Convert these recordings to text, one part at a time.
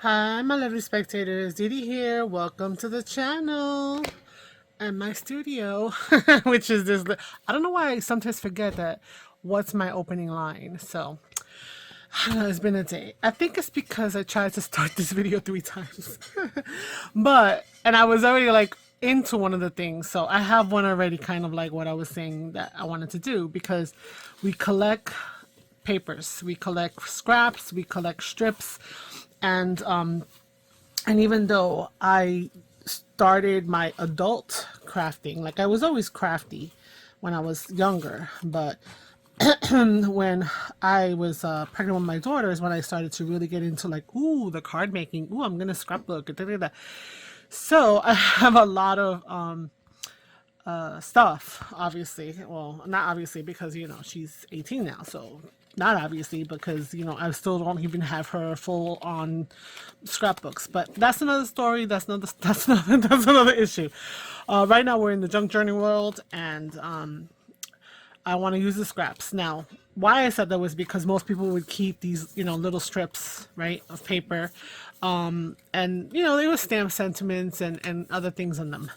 Hi, my lovely spectators. Dee here. Welcome to the channel and my studio, which is this. I don't know why I sometimes forget that what's my opening line. So, I don't know, it's been a day. I think it's because I tried to start this video 3 times. And I was already like into one of the things. So, I have one already, kind of like what I was saying that I wanted to do, because we collect papers, we collect scraps, we collect strips, and even though I started my adult crafting, like I was always crafty when I was younger, but when I was pregnant with my daughter is when I started to really get into like, ooh, the card making. Ooh, I'm gonna scrapbook. Da, da, da. So I have a lot of stuff, obviously. Well, not obviously because, she's 18 now. So not obviously because, I still don't even have her full on scrapbooks. But that's another story. That's another issue. Right now we're in the junk journey world, and I want to use the scraps. Now, why I said that was because most people would keep these, little strips, right, of paper. And, they would stamp sentiments and other things on them.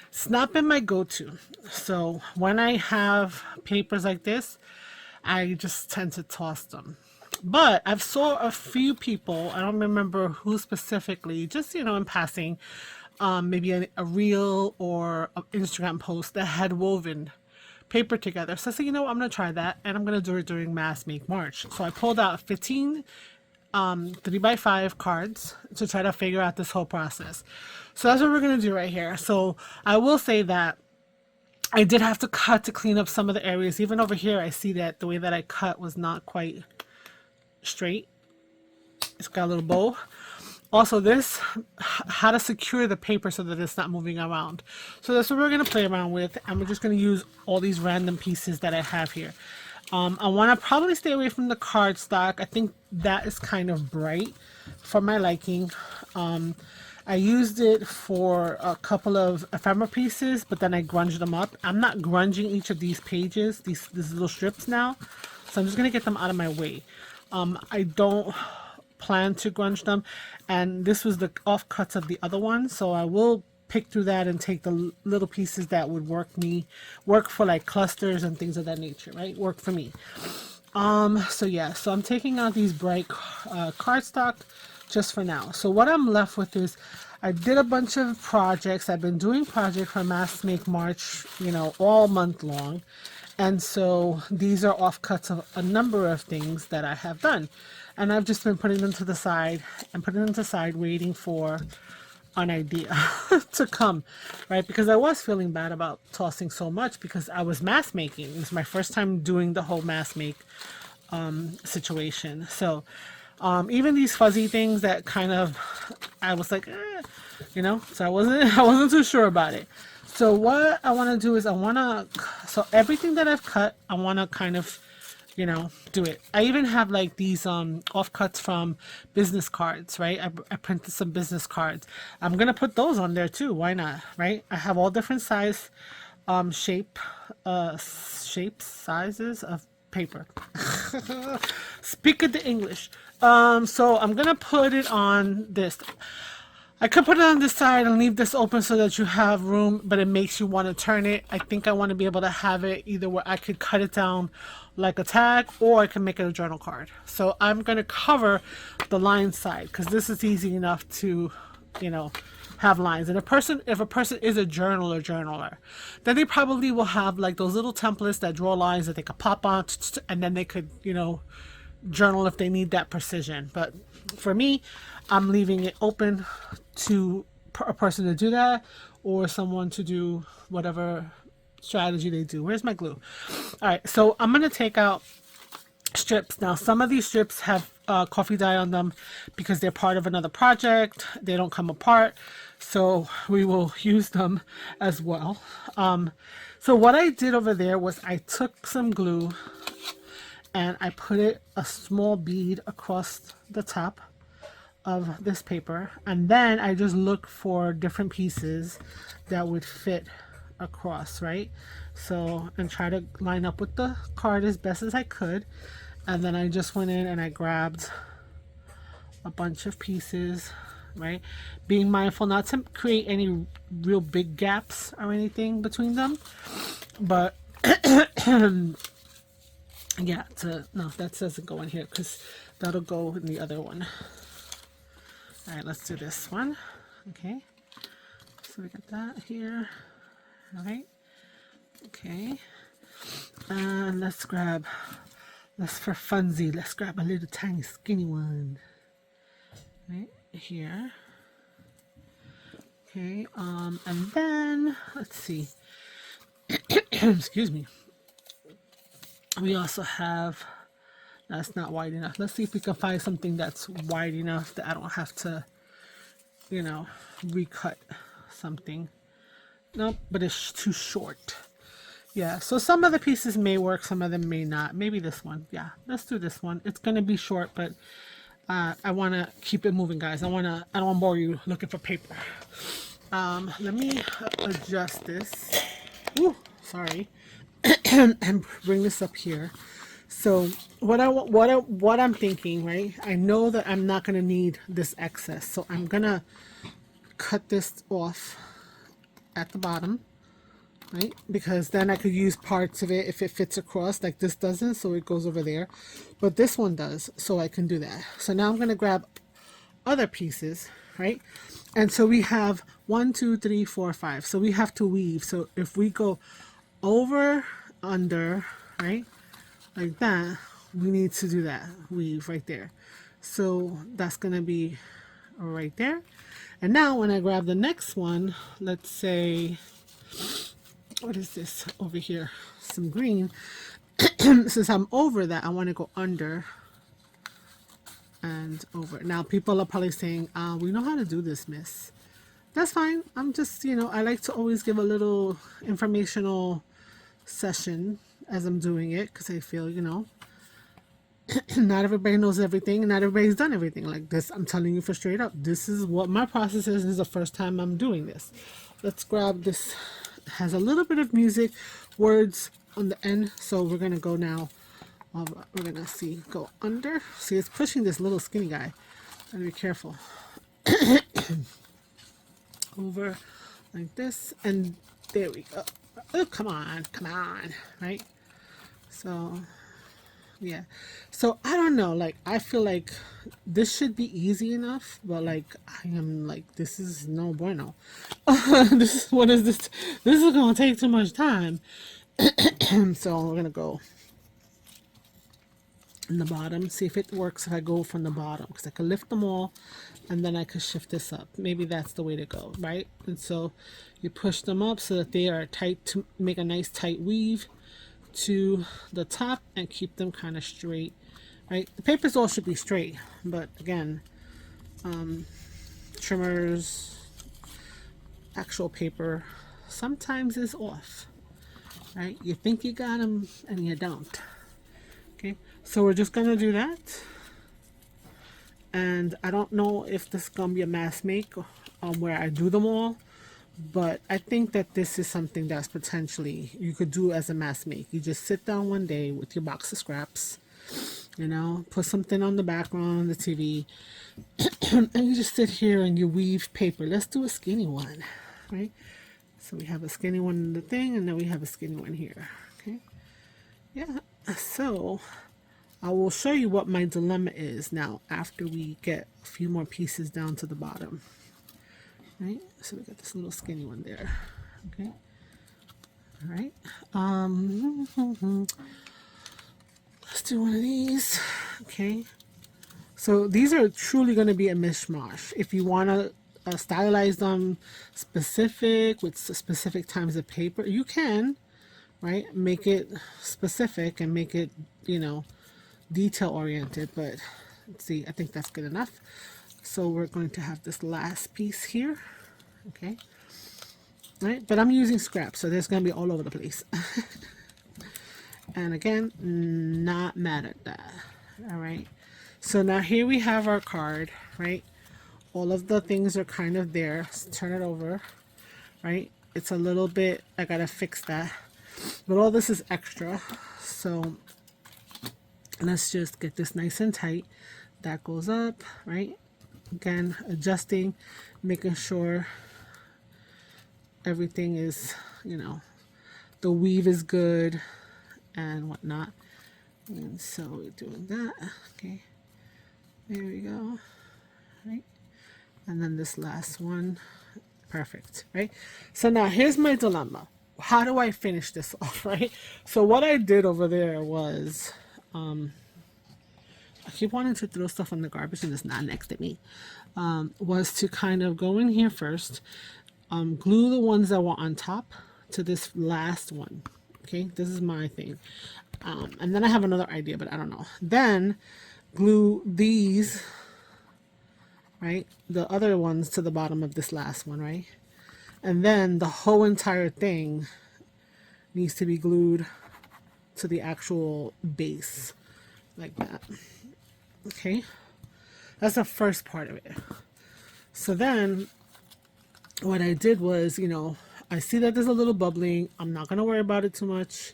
It's not been my go-to. So when I have papers like this, I just tend to toss them. But I've saw a few people, I don't remember who specifically, just, in passing, maybe a reel or an Instagram post that had woven paper together. So I said, I'm going to try that, and I'm going to do it during Mass Make March. So I pulled out 15 3x5 cards to try to figure out this whole process. So that's what we're going to do right here. So I will say that I did have to cut to clean up some of the areas. Even over here, I see that the way that I cut was not quite straight. It's got a little bow. Also, this, how to secure the paper so that it's not moving around. So that's what we're going to play around with. And we're just going to use all these random pieces that I have here. I want to probably stay away from the cardstock. I think that is kind of bright for my liking. I used it for a couple of ephemera pieces, but then I grunged them up. I'm not grunging each of these pages, these little strips now. So I'm just going to get them out of my way. I don't plan to grunge them, and this was the offcuts of the other one, so I will pick through that and take the little pieces that would work for like clusters and things of that nature, right? Work for me. So yeah, so I'm taking out these bright cardstock just for now. So what I'm left with is I did a bunch of projects. I've been doing projects for Mass Make March, all month long. And so these are offcuts of a number of things that I have done. And I've just been putting them to the side waiting for an idea to come, right? Because I was feeling bad about tossing so much because I was mass making. It was my first time doing the whole mass make situation. So even these fuzzy things that kind of, I was like, so I wasn't too sure about it. So what I want to do is so everything that I've cut, I want to kind of, do it. I even have like these offcuts from business cards, right? I printed some business cards. I'm going to put those on there too. Why not, right? I have all different size, shapes, sizes of paper. Speak of the English. So I'm going to put it on this. I could put it on this side and leave this open so that you have room, but it makes you want to turn it. I think I want to be able to have it either where I could cut it down like a tag, or I can make it a journal card. So I'm going to cover the line side because this is easy enough to, have lines. And if a person is a journaler, then they probably will have like those little templates that draw lines that they could pop on, and then they could, journal if they need that precision. But for me, I'm leaving it open to a person to do that, or someone to do whatever strategy they do. Where's my glue? All right, so I'm gonna take out strips. Now some of these strips have coffee dye on them because they're part of another project. They don't come apart, so we will use them as well. So what I did over there was I took some glue and I put a small bead across the top of this paper, and then I just look for different pieces that would fit across, right? So, and try to line up with the card as best as I could. And then I just went in and I grabbed a bunch of pieces, right? Being mindful not to create any real big gaps or anything between them, but yeah, no, that doesn't go in here because that'll go in the other one. All right, let's do this one. Okay, so we got that here. All right, okay, and let's for funsies, let's grab a little tiny skinny one right here. Okay, and then let's see. Excuse me. We also have, that's not wide enough. Let's see if we can find something that's wide enough that I don't have to, you know, recut something. Nope, but it's too short. Yeah, so some of the pieces may work, some of them may not. Maybe this one. Yeah, let's do this one. It's going to be short, but I want to keep it moving, guys. I don't want to bore you looking for paper. Let me adjust this. Ooh, sorry. And bring this up here. So what I'm thinking, right? I know that I'm not going to need this excess, so I'm going to cut this off at the bottom, right? Because then I could use parts of it if it fits across, like this doesn't, so it goes over there. But this one does, so I can do that. So now I'm going to grab other pieces, right? And so we have 1, 2, 3, 4, 5. So we have to weave. So if we go over, under, right, like that, we need to do that weave right there. So that's gonna be right there. And now when I grab the next one, let's say, what is this over here? Some green. Since I'm over that, I want to go under and over. Now people are probably saying, we know how to do this, miss. That's fine. I'm just, you know, I like to always give a little informational session as I'm doing it, because I feel, you know, not everybody knows everything and not everybody's done everything like this. I'm telling you for straight up, this is what my process is. This is the first time I'm doing this. Let's grab this. It has a little bit of music, words on the end, so we're gonna go now. We're gonna go under. See, it's pushing this little skinny guy. Gotta be careful. Over like this, and there we go. Oh, come on, right? So yeah, so I don't know, like I feel like this should be easy enough, but like I am like, this is no bueno. What is this? This is gonna take too much time. So we're gonna go in the bottom, see if it works if I go from the bottom, because I could lift them all and then I could shift this up. Maybe that's the way to go, right? And so you push them up so that they are tight, to make a nice tight weave to the top and keep them kind of straight, right? The papers all should be straight, but again, trimmers, actual paper sometimes is off, right? You think you got them and you don't. Okay, so we're just gonna do that, and I don't know if this is gonna be a mass make where I do them all, but I think that this is something that's potentially you could do as a mass make. You just sit down one day with your box of scraps, you know, put something on the background on the TV, and you just sit here and you weave paper. Let's do a skinny one, right? So we have a skinny one in the thing, and then we have a skinny one here. Okay, yeah. So I will show you what my dilemma is now after we get a few more pieces down to the bottom, right? So we got this little skinny one there. Okay, all right. Let's do one of these. Okay, so these are truly going to be a mishmash. If you want to stylize them specific with specific times of paper, you can, right? Make it specific and make it, you know, detail oriented, but let's see, I think that's good enough. So we're going to have this last piece here. Okay, right, but I'm using scraps, so there's going to be all over the place. And again, not mad at that. All right, so now here we have our card, right? All of the things are kind of there. Let's turn it over, right? It's a little bit, I gotta fix that, but all this is extra. So let's just get this nice and tight. that goes up, right? Again, adjusting, making sure everything is, you know, the weave is good and whatnot. And so we're doing that. Okay, there we go. Right, and then this last one, perfect. Right, so now here's my dilemma. How do I finish this off? Right, so what I did over there was I keep wanting to throw stuff in the garbage and it's not next to me. Was to kind of go in here first, glue the ones that were on top to this last one. Okay, this is my thing. And then I have another idea, but I don't know. Then glue these, right, the other ones to the bottom of this last one, right? And then the whole entire thing needs to be glued to the actual base, like that. Okay, that's the first part of it. So then what I did was, you know, I see that there's a little bubbling. I'm not going to worry about it too much.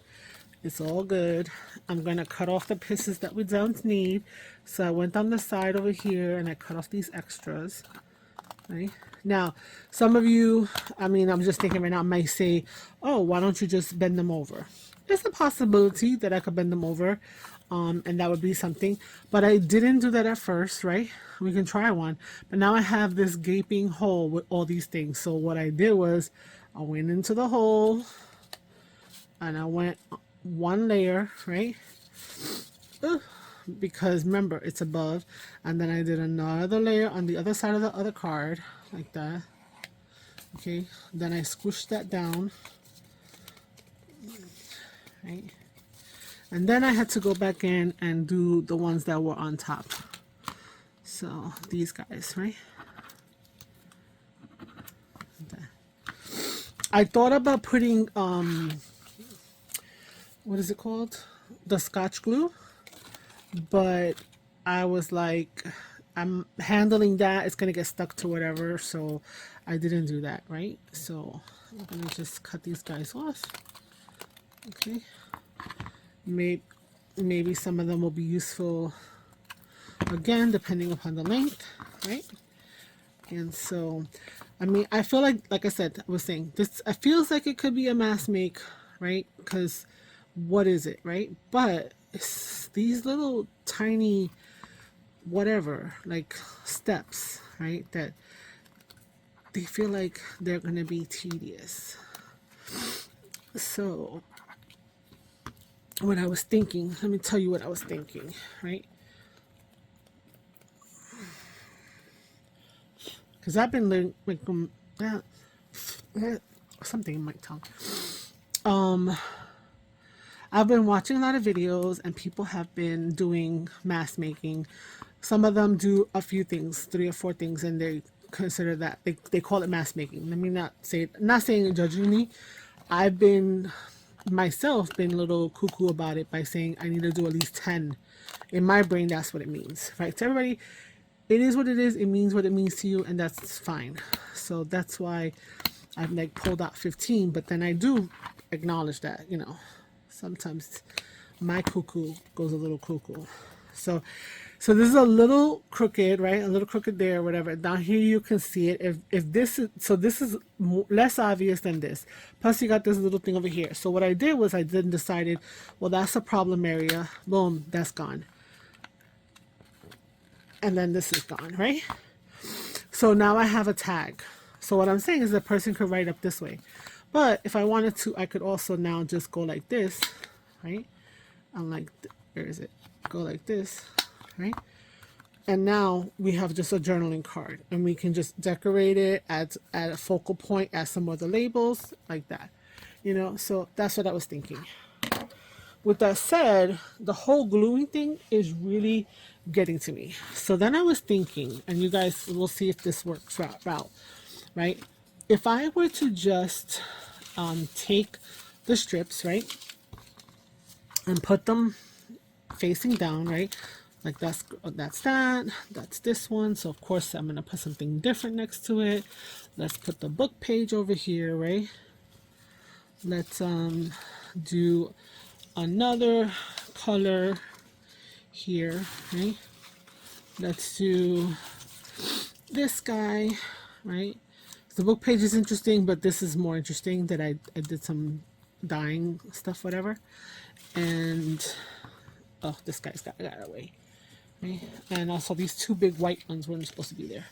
It's all good. I'm going to cut off the pieces that we don't need. So I went on the side over here and I cut off these extras. Right? Now, some of you, I mean, I'm just thinking right now, might say, oh, why don't you just bend them over? There's a possibility that I could bend them over. And that would be something, but I didn't do that at first, right? We can try one, but now I have this gaping hole with all these things. So what I did was I went into the hole and I went one layer, right? Because remember, it's above, and then I did another layer on the other side of the other card, like that. Okay, then I squished that down, right? And then I had to go back in and do the ones that were on top. So these guys, right? Okay. I thought about putting, what is it called? The Scotch glue. But I was like, I'm handling that. It's going to get stuck to whatever. So I didn't do that, right? So I'm going to just cut these guys off. Okay. Maybe some of them will be useful again, depending upon the length, right? And so, I mean, I feel like I said, I was saying, this, it feels like it could be a mass make, right? Because what is it, right? But it's these little tiny, whatever, like steps, right? That they feel like they're going to be tedious. So what I was thinking, let me tell you what I was thinking, right? Because I've been learning, like, something in my tongue. I've been watching a lot of videos and people have been doing mask making. Some of them do a few things, 3 or 4 things, and they consider that, they call it mask making. Let me not say it, not saying it judgingly. I've been myself been a little cuckoo about it by saying I need to do at least 10. In my brain, that's what it means, right? To everybody, it is what it is. It means what it means to you, and that's fine. So that's why I've like pulled out 15, but then I do acknowledge that, you know, sometimes my cuckoo goes a little cuckoo. So this is a little crooked, right? A little crooked there, whatever. Down here you can see it. If this is, so this is less obvious than this. Plus you got this little thing over here. So what I did was I then decided, well, that's a problem area. Boom, that's gone. And then this is gone, right? So now I have a tag. So what I'm saying is the person could write up this way. But if I wanted to, I could also now just go like this, right? And like, where is it? Go like this, right? And now we have just a journaling card, and we can just decorate it, add a focal point, add some other labels like that, you know. So that's what I was thinking. With that said, the whole gluing thing is really getting to me. So then I was thinking, and you guys will see if this works out, right? If I were to just take the strips, right, and put them facing down, right? Like that's this one. So of course I'm gonna put something different next to it. Let's put the book page over here, right? Let's do another color here, right? Let's do this guy, right? The book page is interesting, but this is more interesting that I did some dyeing stuff, whatever. And, oh, this guy's got away. Okay. And also these two big white ones weren't supposed to be there.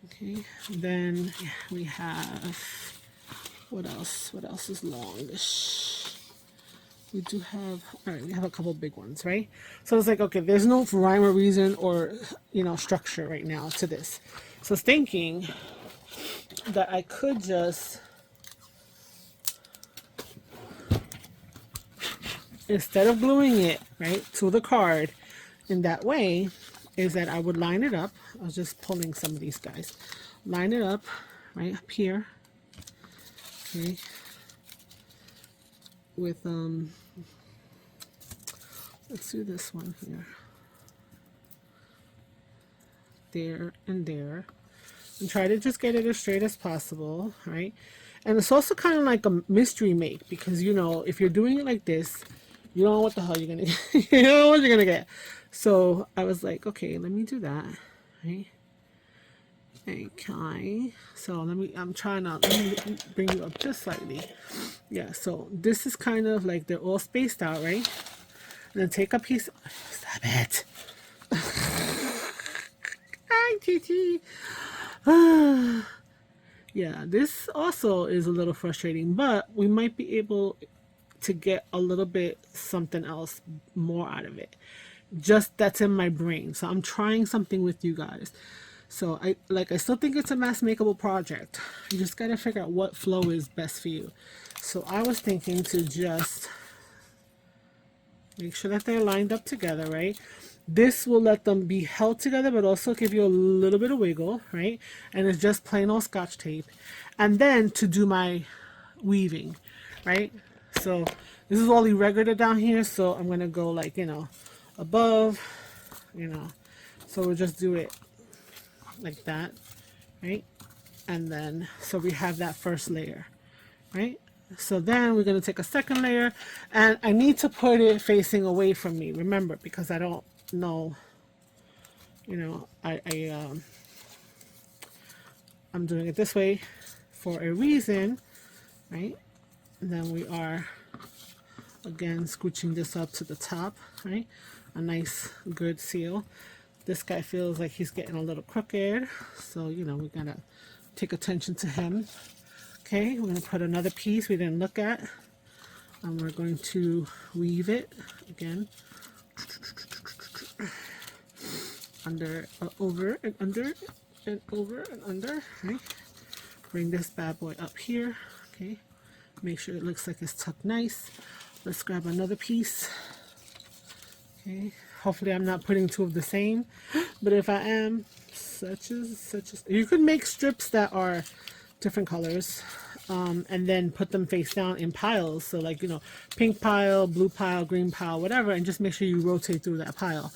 Okay, then we have, what else? What else is longish? We do have, all right, we have a couple big ones, right? So it's like, okay, there's no rhyme or reason or, you know, structure right now to this. So I was thinking that I could just, instead of gluing it, right, to the card in that way, is that I would line it up. I was just pulling some of these guys. Line it up, right up here. Okay. With, let's do this one here. There and there. And try to just get it as straight as possible, right? And it's also kind of like a mystery make, because, you know, if you're doing it like this, you don't know what the hell you're gonna get. You don't know what you're gonna get. So I was like, okay, let me do that, right? Okay, so I'm trying to, let me bring you up just slightly. Yeah, so this is kind of like they're all spaced out, right? And then take a piece, stop it. Hi, Titi. Yeah, this also is a little frustrating, but we might be able to get a little bit something else more out of it. Just that's in my brain. So I'm trying something with you guys. So I still think it's a mass makeable project. You just got to figure out what flow is best for you. So I was thinking to just make sure that they're lined up together, right? This will let them be held together, but also give you a little bit of wiggle, right? And it's just plain old Scotch tape. And then to do my weaving, right? So this is all irregular down here, so I'm going to go like, you know, above, you know. So we'll just do it like that, right? And then, so we have that first layer, right? So then we're going to take a second layer, and I need to put it facing away from me, remember, because I don't know, you know, I'm doing it this way for a reason, right? And then we are again scooching this up to the top, right? A nice good seal. This guy feels like he's getting a little crooked, so you know we gotta take attention to him. Okay, we're gonna put another piece we didn't look at, and we're going to weave it again under, over and under and over and under, right? Bring this bad boy up here. Okay, make sure it looks like it's tucked nice. Let's grab another piece. Okay, hopefully I'm not putting two of the same, but if I am, such as you could make strips that are different colors, and then put them face down in piles. So like, you know, pink pile, blue pile, green pile, whatever, and just make sure you rotate through that pile.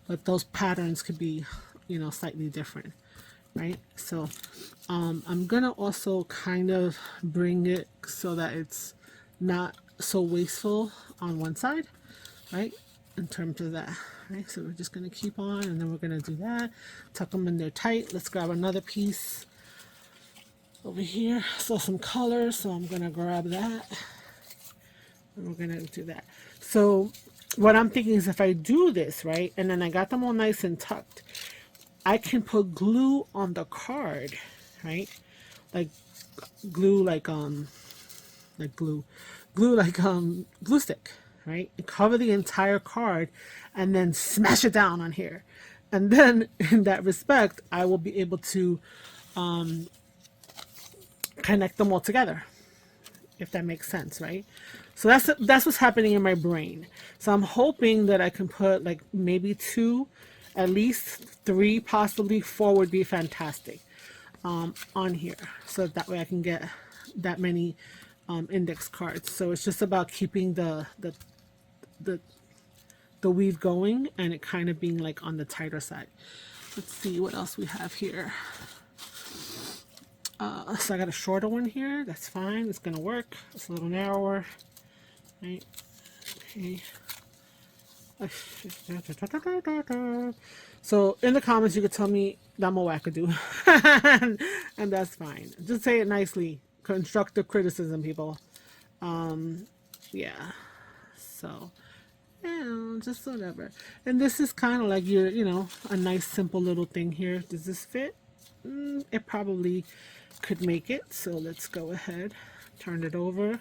But those patterns could be, you know, slightly different, right? So I'm gonna also kind of bring it so that it's not so wasteful on one side, right? In terms of that, right? So we're just gonna keep on, and then we're gonna do that, tuck them in there tight. Let's grab another piece over here. So some colors, so I'm gonna grab that, and we're gonna do that. So what I'm thinking is if I do this, right, and then I got them all nice and tucked, I can put glue on the card, right? Like glue, like glue stick, right? And cover the entire card and then smash it down on here. And then in that respect, I will be able to connect them all together, if that makes sense, right? So that's what's happening in my brain. So I'm hoping that I can put like maybe two, at least three, possibly four would be fantastic on here. So that way I can get that many index cards. So it's just about keeping the weave going and it kind of being like on the tighter side. Let's see what else we have here. So I got a shorter one here. That's fine. It's gonna work. It's a little narrower, right? Okay. So in the comments, you could tell me that I'm a wackadoo, and that's fine. Just say it nicely. Constructive criticism, people. Yeah. So, yeah, just whatever. And this is kind of like your, a nice simple little thing here. Does this fit? It probably could make it. So let's go ahead, turn it over,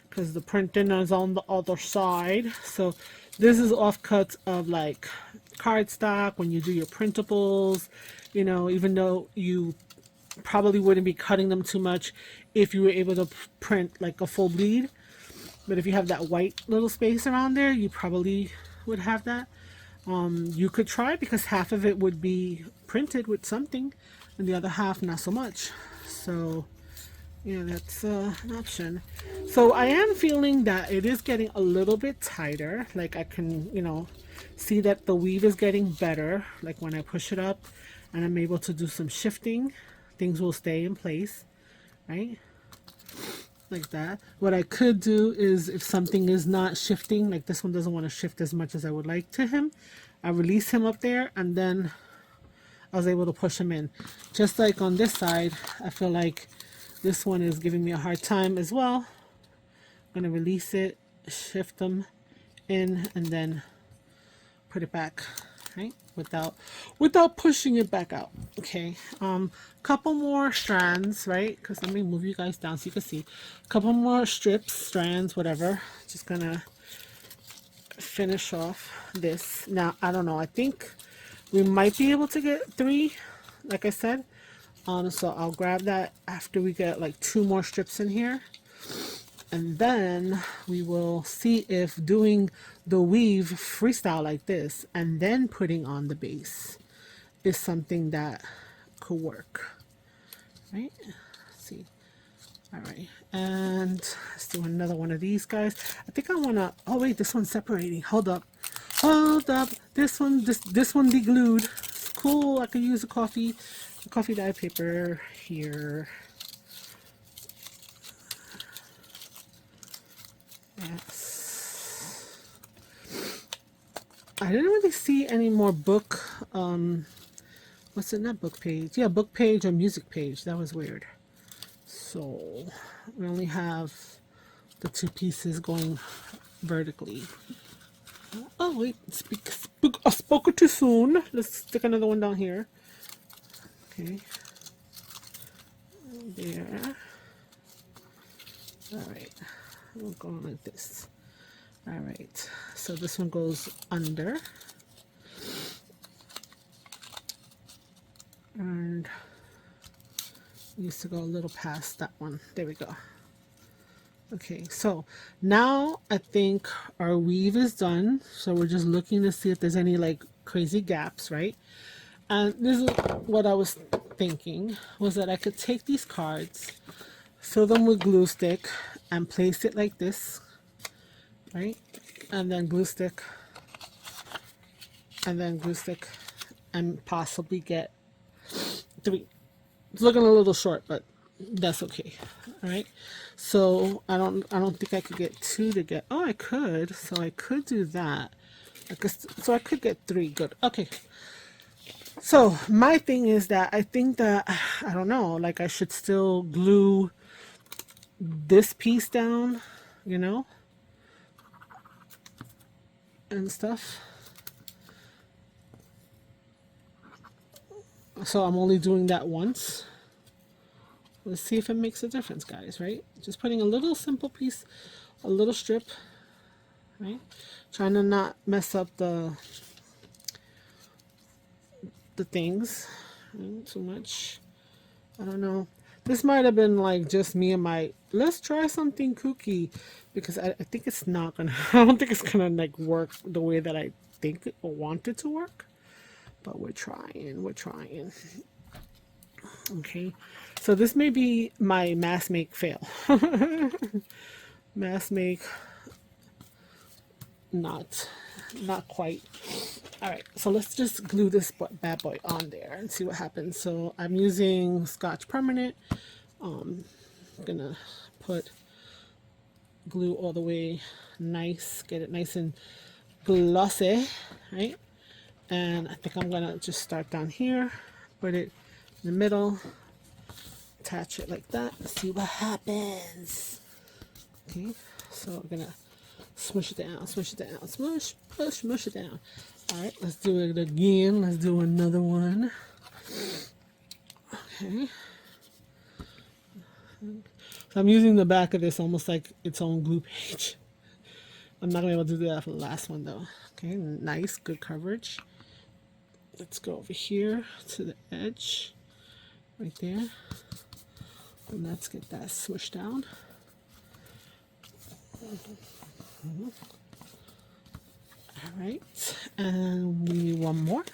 because the printing is on the other side. So this is offcuts of like cardstock when you do your printables, even though you probably wouldn't be cutting them too much if you were able to print like a full bleed. But if you have that white little space around there, you probably would have that. You could try, because half of it would be printed with something and the other half not so much. So yeah, that's an option. So I am feeling that it is getting a little bit tighter. Like I can, see that the weave is getting better. Like when I push it up and I'm able to do some shifting, things will stay in place, right? Like that. What I could do is, if something is not shifting, like this one doesn't want to shift as much as I would like to him, I release him up there, and then I was able to push him in. Just like on this side, I feel like this one is giving me a hard time as well. I'm going to release it, shift them in, and then put it back, right? Without pushing it back out. Okay. Couple more strands, right? Because let me move you guys down so you can see. Couple more strips, strands, whatever. Just gonna finish off this. Now, I don't know. I think we might be able to get 3, like I said. So I'll grab that after we get like 2 more strips in here. And then we will see if doing the weave freestyle like this and then putting on the base is something that could work, right? Let's see. All right, and let's do another one of these guys. I think I want to, oh wait, this one's separating. Hold up. This one deglued. Cool. I could use a coffee dye paper here. Yes. I didn't really see any more book, what's it, not book page? Yeah, book page or music page. That was weird. So we only have the 2 pieces going vertically. Oh wait, I spoke too soon. Let's stick another one down here. Okay. There. All right. We'll go on like this. All right. So this one goes under. And used to go a little past that one. There we go. Okay, so now I think our weave is done. So we're just looking to see if there's any like crazy gaps, right? And this is what I was thinking, was that I could take these cards, fill them with glue stick, and place it like this, right? And then glue stick, and then glue stick, and possibly get 3. It's looking a little short, but that's okay. All right. So I don't think I could get 2 to get. Oh, I could. So I could do that. So I could get 3. Good. Okay. So my thing is that I think that, I don't know, like I should still glue this piece down, and stuff. So I'm only doing that once. Let's see if it makes a difference, guys, right? Just putting a little simple piece, a little strip, right? Trying to not mess up the things too much. I don't know. This might have been like just me and my, let's try something kooky, because I think it's not gonna, I don't think it's gonna like work the way that I think it or want it to work. But we're trying. Okay, so this may be my mass make fail. Mass make, not quite. All right, so let's just glue this bad boy on there and see what happens. So I'm using Scotch Permanent. I'm gonna put glue all the way nice, get it nice and glossy, right? And I think I'm gonna just start down here, put it in the middle, attach it like that, see what happens. Okay, so we're gonna smush it down, smush it down, smush, push, smush it down. All right, let's do it again. Let's do another one. Okay. So I'm using the back of this almost like its own glue page. I'm not gonna be able to do that for the last one though. Okay, nice, good coverage. Let's go over here to the edge, right there. And let's get that smushed down. All right, and we need one more.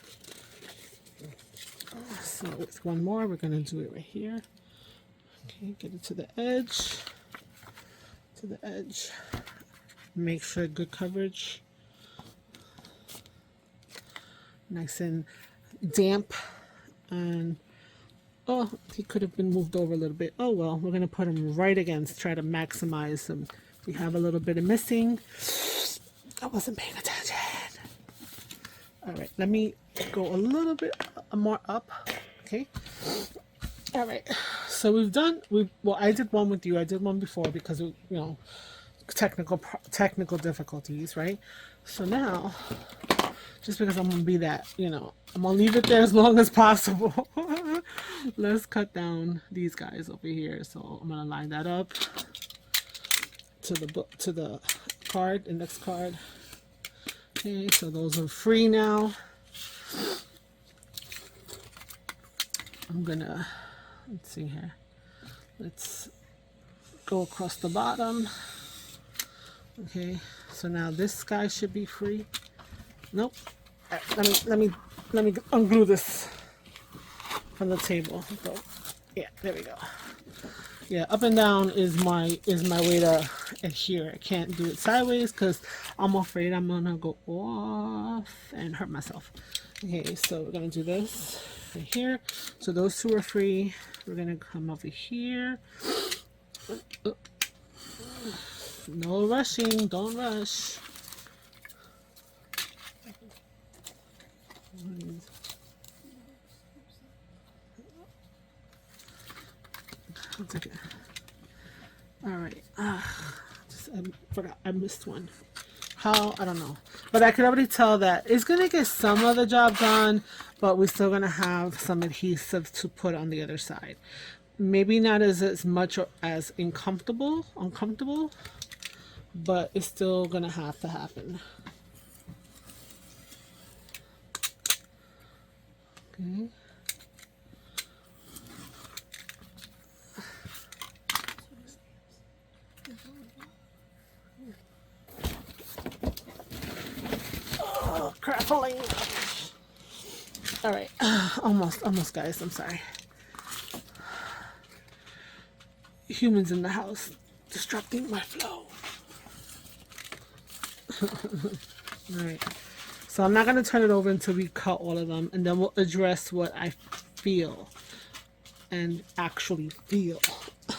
So with one more, we're gonna do it right here. Okay, get it to the edge, to the edge. Make sure good coverage, nice and damp. And oh, he could have been moved over a little bit. Oh well, we're gonna put him right against, try to maximize him. We have a little bit of missing. I wasn't paying attention. All right, let me go a little bit more up. Okay. All right. So well, I did one with you. I did one before because of, you know, technical difficulties, right? So now, just because I'm gonna be that, you know, I'm gonna leave it there as long as possible. Let's cut down these guys over here. So I'm gonna line that up to the book, to the card, index card. Okay, so those are free now. I'm gonna, let's see here. Let's go across the bottom. Okay, so now this guy should be free. Nope. All right, let me unglue this from the table. So, yeah, there we go. Yeah, up and down is my way to adhere. I can't do it sideways because I'm afraid I'm gonna go off and hurt myself. Okay, so we're gonna do this right here. So those two are free. We're gonna come over here. No rushing, don't rush. All right. I forgot. I missed one. How? I don't know. But I could already tell that it's going to get some of the job done, but we're still going to have some adhesive to put on the other side. Maybe not as much as uncomfortable, but it's still going to have to happen. Okay. Oh, crackling. All right, almost, guys. I'm sorry. Humans in the house disrupting my flow. All right. So I'm not going to turn it over until we cut all of them, and then we'll address what I feel and actually feel.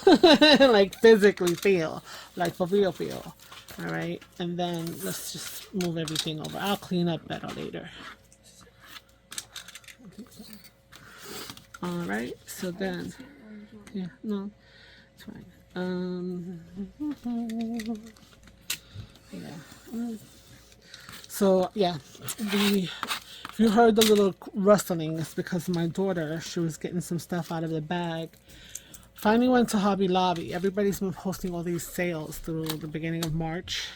Like physically feel, like for real feel. All right, and then let's just move everything over. I'll clean up better later. All right, so then, yeah, no, it's fine. Yeah. So yeah, if you heard the little rustling, it's because my daughter, she was getting some stuff out of the bag. Finally went to Hobby Lobby. Everybody's been posting all these sales through the beginning of March.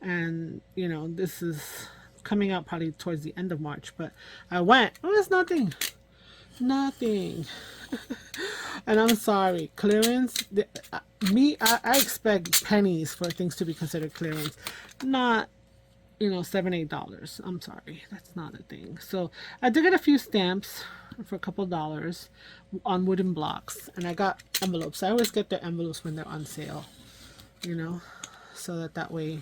And, you know, this is coming out probably towards the end of March. But I went. Oh, it's nothing. Nothing. And I'm sorry. Clearance. I expect pennies for things to be considered clearance. Not, you know, $7, $8. I'm sorry. That's not a thing. So I did get a few stamps for a couple dollars on wooden blocks, and I got envelopes. I always get the envelopes when they're on sale, you know, so that way.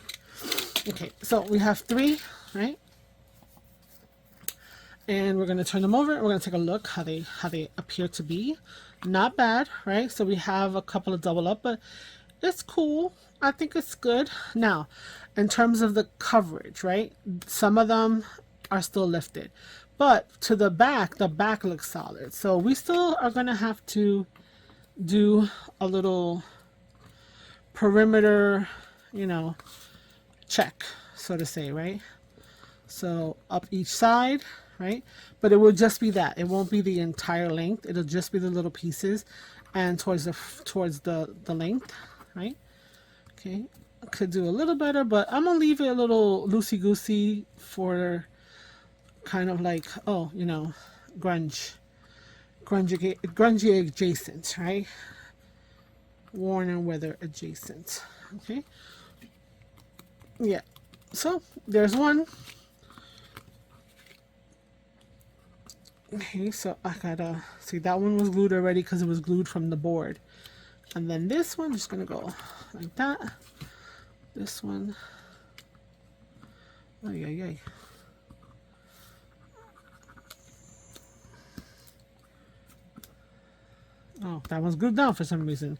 Okay, so we have 3, right? And we're going to turn them over and we're going to take a look how they appear to be. Not bad, right? So we have a couple of double up, but it's cool. I think it's good. Now, in terms of the coverage, right? Some of them are still lifted, but to the back looks solid. So we still are going to have to do a little perimeter, you know, check, so to say, right? So up each side, right? But it will just be that. It won't be the entire length. It'll just be the little pieces and towards the length, right? Okay, I could do a little better, but I'm gonna leave it a little loosey-goosey for kind of like, oh, you know, grungy adjacent, right? Worn and weather adjacent. Okay, yeah. So there's one. Okay, so I gotta see, that one was glued already because it was glued from the board. And then this one, just gonna go like that. This one, oh yeah. Oh, that one's glued down for some reason.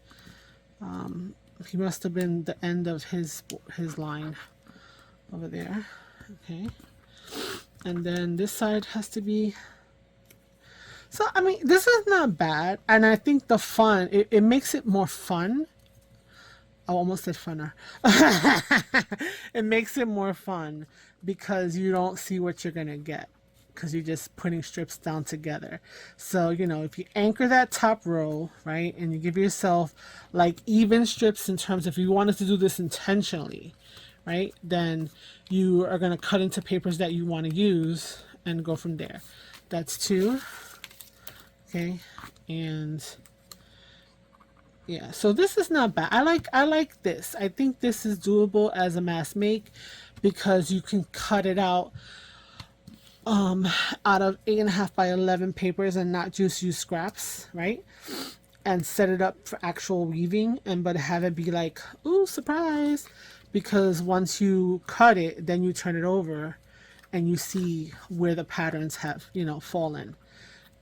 He must have been the end of his line over there. Okay, and then this side has to be. So, I mean, this is not bad, and I think the fun, it makes it more fun. I almost said funner. It makes it more fun because you don't see what you're going to get because you're just putting strips down together. So, you know, if you anchor that top row, right, and you give yourself like even strips in terms of if you wanted to do this intentionally, right, then you are going to cut into papers that you want to use and go from there. That's 2. Okay, and yeah, so this is not bad. I like this. I think this is doable as a mass make because you can cut it out of 8.5 by 11 papers and not just use scraps, right? And set it up for actual weaving, and but have it be like, ooh, surprise, because once you cut it, then you turn it over and you see where the patterns have, you know, fallen.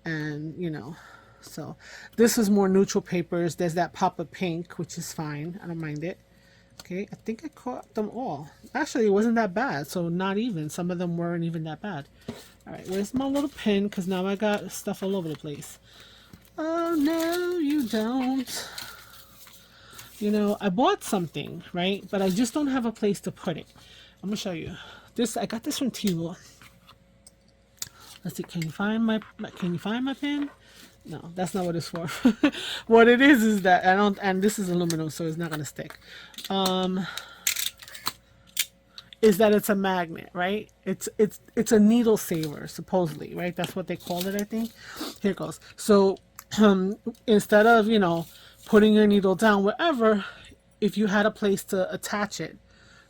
And you know, so this is more neutral papers. There's that pop of pink, which is fine. I don't mind it. Okay, I think I caught them all. Actually, it wasn't that bad. So not even. Some of them weren't even that bad. All right, where's my little pen? Because now I got stuff all over the place. Oh no, you don't. You know, I bought something, right? But I just don't have a place to put it. I'm gonna show you. This I got this from Tilo. Let's see, can you find my pen? No, that's not what it's for. What it is that I don't, and this is aluminum, so it's not gonna stick. Is that it's a magnet, right? It's a needle saver, supposedly, right? That's what they call it, I think. Here it goes. So instead of, you know, putting your needle down wherever, if you had a place to attach it,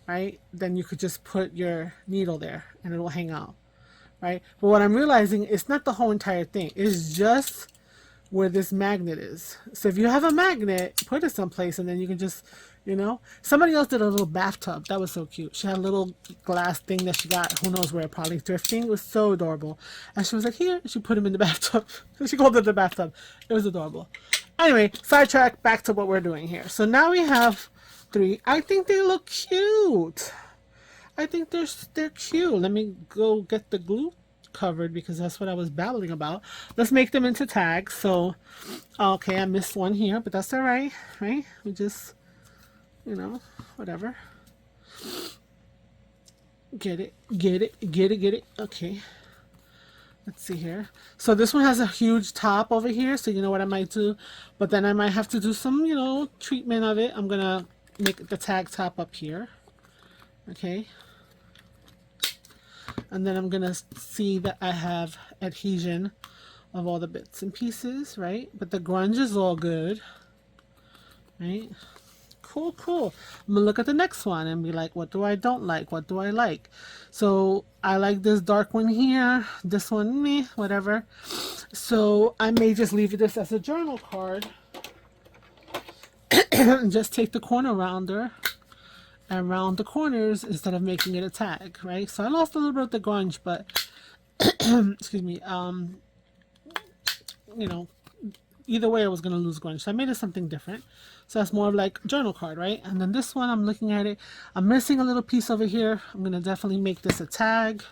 right, then you could just put your needle there and it'll hang out. Right? But what I'm realizing, it's not the whole entire thing. It's just where this magnet is. So if you have a magnet, put it someplace and then you can just, you know. Somebody else did a little bathtub. That was so cute. She had a little glass thing that she got, who knows where, probably thrifting. It was so adorable. And she was like, here. She put him in the bathtub. She called it the bathtub. It was adorable. Anyway, sidetrack, back to what we're doing here. So now we have 3. I think they look cute. I think they're cute. Let me go get the glue covered because that's what I was babbling about. Let's make them into tags. So, okay, I missed one here, but that's all right, right? We just, you know, whatever. Get it. Okay. Let's see here. So this one has a huge top over here. So you know what I might do? But then I might have to do some, you know, treatment of it. I'm going to make the tag top up here. Okay, and then I'm gonna see that I have adhesion of all the bits and pieces, right? But the grunge is all good, right? Cool. I'm gonna look at the next one and be like, what do I don't like? What do I like? So I like this dark one here. This one, meh, whatever. So I may just leave this as a journal card and just take the corner rounder around the corners instead of making it a tag, right? So I lost a little bit of the grunge, but excuse me, you know, either way I was going to lose ground. So I made it something different. So that's more of like journal card, right? And then this one, I'm looking at it. I'm missing a little piece over here. I'm going to definitely make this a tag.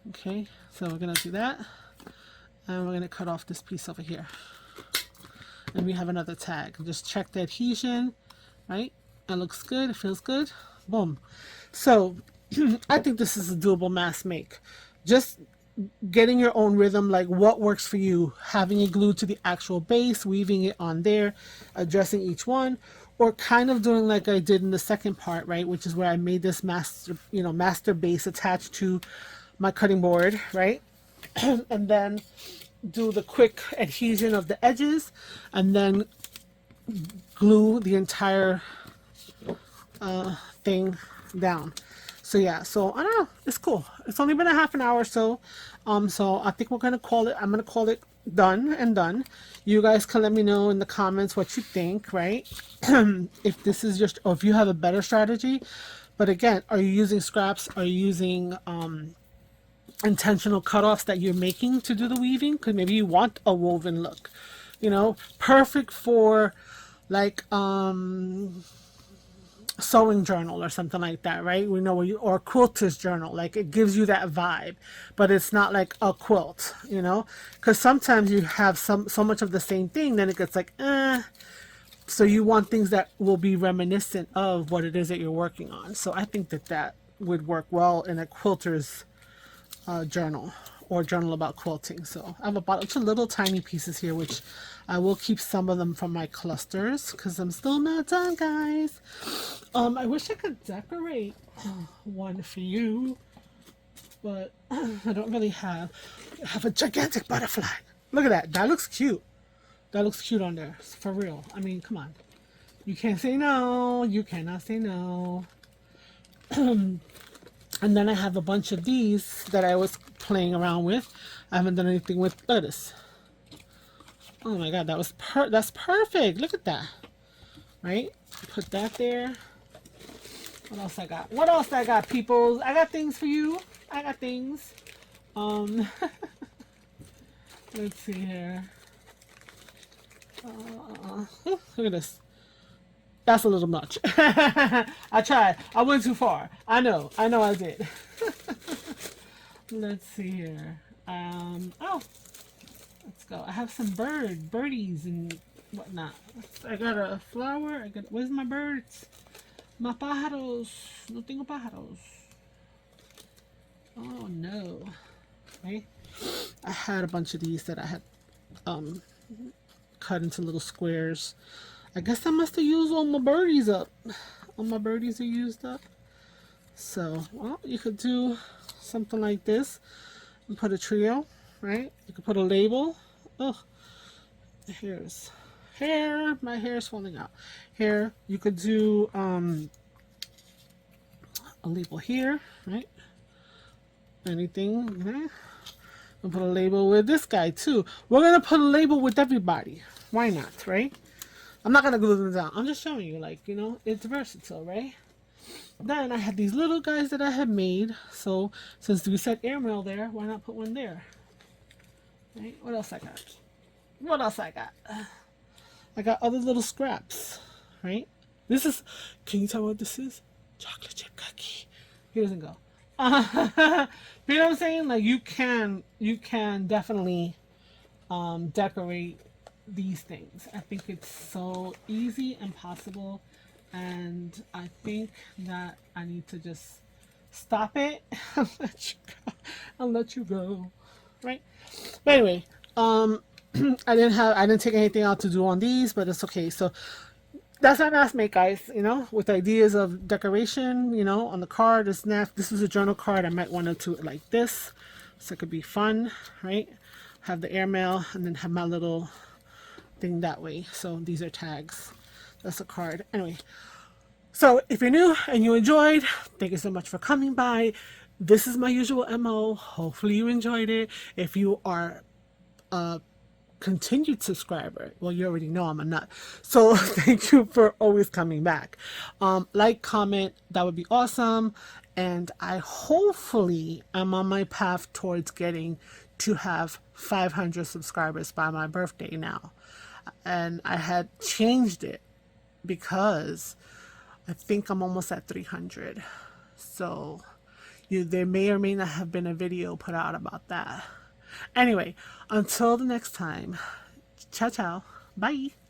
Okay, so we're going to do that. And we're going to cut off this piece over here. And we have another tag. Just check the adhesion, right? It looks good. It feels good. Boom. So I think this is a doable mass make. Just getting your own rhythm, like what works for you, having it glued to the actual base, weaving it on there, addressing each one, or kind of doing like I did in the second part, right, which is where I made this master, you know, master base attached to my cutting board, right? And then do the quick adhesion of the edges, and then glue the entire thing down. So yeah, so I don't know, it's cool. It's only been a half an hour or so. So I think we're gonna call it, I'm gonna call it done and done. You guys can let me know in the comments what you think, right? If this is just, or if you have a better strategy. But again, are you using scraps? Are you using intentional cutoffs that you're making to do the weaving? Because maybe you want a woven look, you know, perfect for like sewing journal or something like that, right? We know, or quilter's journal, like it gives you that vibe, but it's not like a quilt, you know, because sometimes you have so much of the same thing, then it gets like so you want things that will be reminiscent of what it is that you're working on. So I think that that would work well in a quilter's journal or journal about quilting. So I have a bunch of little tiny pieces here, which I will keep some of them from my clusters because I'm still not done, guys. I wish I could decorate one for you, but I don't really have. I have a gigantic butterfly. Look at that. That looks cute. That looks cute on there. For real. I mean, come on. You can't say no. You cannot say no. And then I have a bunch of these that I was playing around with. I haven't done anything with. Look at this. Oh my god, that's perfect. Look at that. Right? Put that there. What else I got? What else I got, peoples? I got things for you. I got things. Let's see here. Look at this. That's a little much. I tried. I went too far. I know I did. Let's see here. Oh, let's go. I have some birdies and whatnot. I got a flower. Where's my birds? My pájaros. No tengo pájaros. Oh no. Okay. I had a bunch of these that I had cut into little squares. I guess I must have used all my birdies up. All my birdies are used up. So, well, you could do something like this and put a trio, right? You could put a label. Oh, here's hair. My hair is falling out. Here, you could do a label here, right? Anything, okay? And put a label with this guy too. We're gonna put a label with everybody. Why not, right? I'm not gonna glue them down. I'm just showing you, like, you know, it's versatile, right? Then I had these little guys that I had made. So since we said airmail there, why not put one there? Right? What else I got? What else I got? I got other little scraps, right? This is, can you tell what this is? Chocolate chip cookie. He doesn't go. You know what I'm saying? Like you can definitely decorate these things. I think it's so easy and possible, and I think that I need to just stop it and let you go, right? But anyway, I didn't take anything out to do on these, but it's okay. So that's my mask make, guys, you know, with ideas of decoration, you know, on the card. This is a journal card. I might want to do it like this, so it could be fun, right? Have the airmail and then have my little thing that way. So these are tags. That's a card. Anyway, so if you're new and you enjoyed, thank you so much for coming by. This is my usual MO. Hopefully you enjoyed it. If you are continued subscriber, well, you already know I'm a nut, so thank you for always coming back. Like, comment, that would be awesome. And I hopefully am on my path towards getting to have 500 subscribers by my birthday now. And I had changed it because I think I'm almost at 300. So there may or may not have been a video put out about that. Anyway, until the next time, ciao ciao, bye.